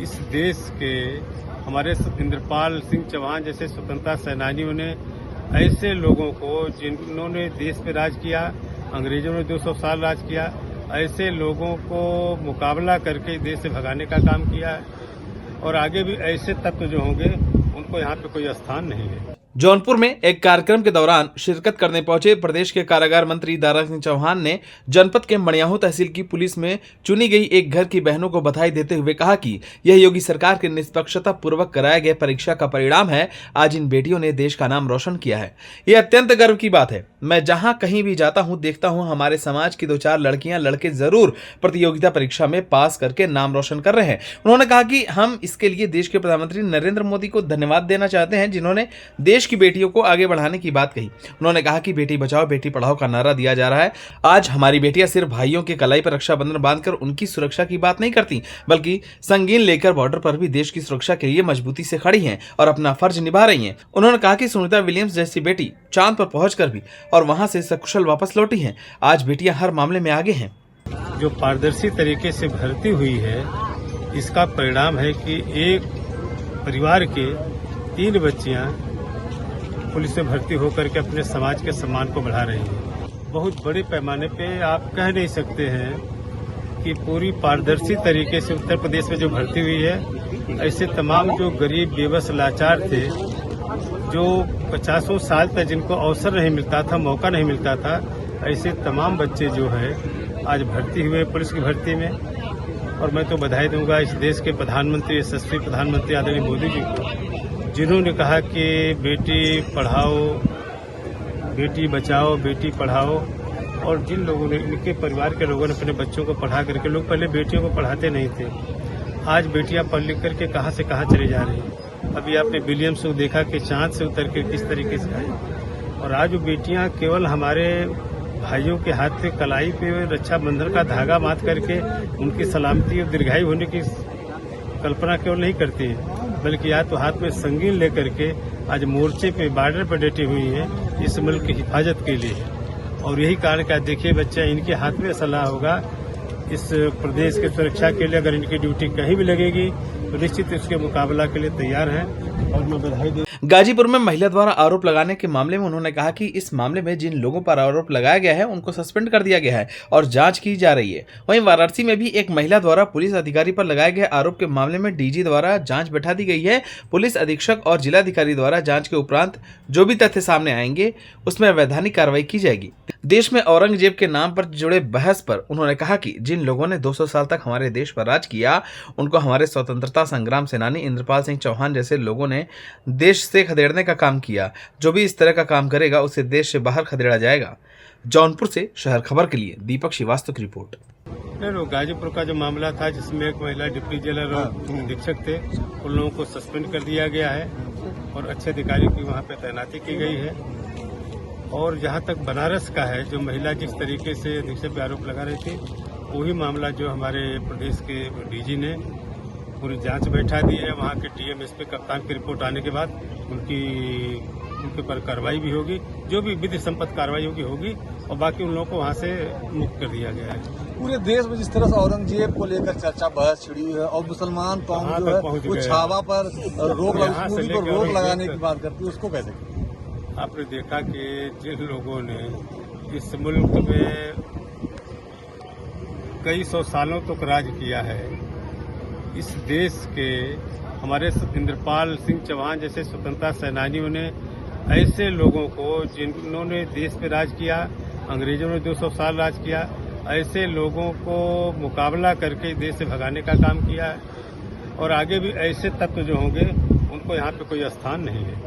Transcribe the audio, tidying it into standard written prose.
इस देश के हमारे इंद्रपाल सिंह चौहान जैसे स्वतंत्रता सेनानियों ने ऐसे लोगों को जिन्होंने देश पे राज किया, अंग्रेजों ने 200 साल राज किया, ऐसे लोगों को मुकाबला करके देश से भगाने का काम किया है और आगे भी ऐसे तत्व जो होंगे उनको यहाँ पे कोई स्थान नहीं है। जौनपुर में एक कार्यक्रम के दौरान शिरकत करने पहुंचे प्रदेश के कारागार मंत्री दारा सिंह चौहान ने जनपद के मड़ियाहू तहसील की पुलिस में चुनी गई एक घर की बहनों को बधाई देते हुए कहा कि यह योगी सरकार के निष्पक्षता पूर्वक कराए गए परीक्षा का परिणाम है। आज इन बेटियों ने देश का नाम रोशन किया है। यह अत्यंत गर्व की बात है। मैं जहां कहीं भी जाता हूं देखता हूं हमारे समाज की 2-4 लड़कियां लड़के जरूर प्रतियोगिता परीक्षा में पास करके नाम रोशन कर रहे हैं। उन्होंने कहा कि हम इसके लिए देश के प्रधानमंत्री नरेंद्र मोदी को धन्यवाद देना चाहते हैं, जिन्होंने देश की बेटियों को आगे बढ़ाने की बात कही। उन्होंने कहा कि बेटी बचाओ बेटी पढ़ाओ का नारा दिया जा रहा है। आज हमारी बेटियां सिर्फ भाइयों के कलाई पर रक्षाबंधन बांधकर उनकी सुरक्षा की बात नहीं करती, बल्कि संगीन लेकर बॉर्डर पर भी देश की सुरक्षा के लिए मजबूती से खड़ी हैं और अपना फर्ज निभा रही हैं। उन्होंने कहा कि सुनीता विलियम्स जैसी बेटी चांद पर पहुंचकर भी और वहां से सकुशल वापस लौटी हैं। आज बेटियां हर मामले में आगे हैं। जो पारदर्शी तरीके से भर्ती हुई है, इसका परिणाम है कि एक परिवार के 3 बच्चियां पुलिस में भर्ती होकर के अपने समाज के सम्मान को बढ़ा रही हैं। बहुत बड़े पैमाने पे आप कह नहीं सकते हैं कि पूरी पारदर्शी तरीके से उत्तर प्रदेश में जो भर्ती हुई है, ऐसे तमाम जो गरीब बेबस लाचार थे, जो 50 साल तक जिनको अवसर नहीं मिलता था, मौका नहीं मिलता था, ऐसे तमाम बच्चे जो है आज भर्ती हुए पुलिस की भर्ती में। और मैं तो बधाई दूंगा इस देश के प्रधानमंत्री, यशस्वी प्रधानमंत्री आदरणीय मोदी जी को, जिन्होंने कहा कि बेटी पढ़ाओ, बेटी बचाओ, बेटी पढ़ाओ। और जिन लोगों ने, इनके परिवार के लोगों ने अपने बच्चों को पढ़ा करके, लोग पहले बेटियों को पढ़ाते नहीं थे, आज बेटियां पढ़ लिख करके कहां से कहां चली जा रही हैं। अभी आपने विलियम्स को देखा कि चांद से उतर के किस तरीके से आई। और आज वो बेटियां केवल हमारे भाइयों के हाथ पे कलाई पे रक्षाबंधन का धागा बांध करके उनकी सलामती और दीर्घायु होने की कल्पना केवल नहीं करती है, बल्कि आज तो हाथ में संगीन लेकर के आज मोर्चे पे बॉर्डर पर डटी हुई हैं इस मुल्क की हिफाजत के लिए। और यही कारण क्या, देखिए बच्चा, इनके हाथ में सलाह होगा इस प्रदेश की सुरक्षा के लिए। अगर इनकी ड्यूटी कहीं भी लगेगी तो निश्चित इसके मुकाबला के लिए तैयार हैं और मैं बधाई दूं। गाजीपुर में महिला द्वारा आरोप लगाने के मामले में उन्होंने कहा कि इस मामले में जिन लोगों पर आरोप लगाया गया है उनको सस्पेंड कर दिया गया है और जांच की जा रही है। वहीं वाराणसी में भी एक महिला द्वारा पुलिस अधिकारी पर लगाए गए आरोप के मामले में डीजी द्वारा जांच बैठा दी गई है। पुलिस अधीक्षक और जिलाधिकारी द्वारा जांच के उपरांत जो भी तथ्य सामने आएंगे उसमें वैधानिक कार्रवाई की जाएगी। देश में औरंगजेब के नाम पर जुड़े बहस पर उन्होंने कहा कि जिन लोगों ने 200 साल तक हमारे देश पर राज किया, उनको हमारे स्वतंत्रता संग्राम सेनानी इंद्रपाल सिंह चौहान जैसे लोगों ने देश से खदेड़ने का काम किया। जो भी इस तरह का काम करेगा उसे देश से बाहर खदेड़ा जाएगा। जौनपुर से शहर खबर के लिए दीपक श्रीवास्तव की रिपोर्ट। गाजीपुर का जो मामला था जिसमें एक महिला डिप्टी जेलर और अधीक्षक थे, उन लोगों को सस्पेंड कर दिया गया है और अच्छे अधिकारी की वहाँ पे तैनाती की गई है। और जहाँ तक बनारस का है, जो महिला जिस तरीके से अधीक्षक पे आरोप लगा रही थी, वही मामला जो हमारे प्रदेश के डीजी ने पूरी जांच बैठा दी है। वहाँ के डीएमएसपी कप्तान की रिपोर्ट आने के बाद उनके पर कार्रवाई भी होगी, जो भी विधि सम्पन्न कार्रवाई होगी और बाकी उन लोगों को वहाँ से मुक्त कर दिया गया है। पूरे देश में जिस तरह से औरंगजेब को लेकर चर्चा बहस छिड़ी हुई है और मुसलमान कौम जो है वो छावा पर रोक लगाने की बात करती है, उसको कैसे? आपने देखा कि जिन लोगों ने इस मुल्क में कई 100 सालों तक राज किया है, इस देश के हमारे इंद्रपाल सिंह चौहान जैसे स्वतंत्रता सेनानियों ने ऐसे लोगों को, जिन्होंने देश पे राज किया, अंग्रेजों ने 200 साल राज किया, ऐसे लोगों को मुकाबला करके देश से भगाने का काम किया है। और आगे भी ऐसे तत्व जो होंगे उनको यहाँ पे कोई स्थान नहीं है।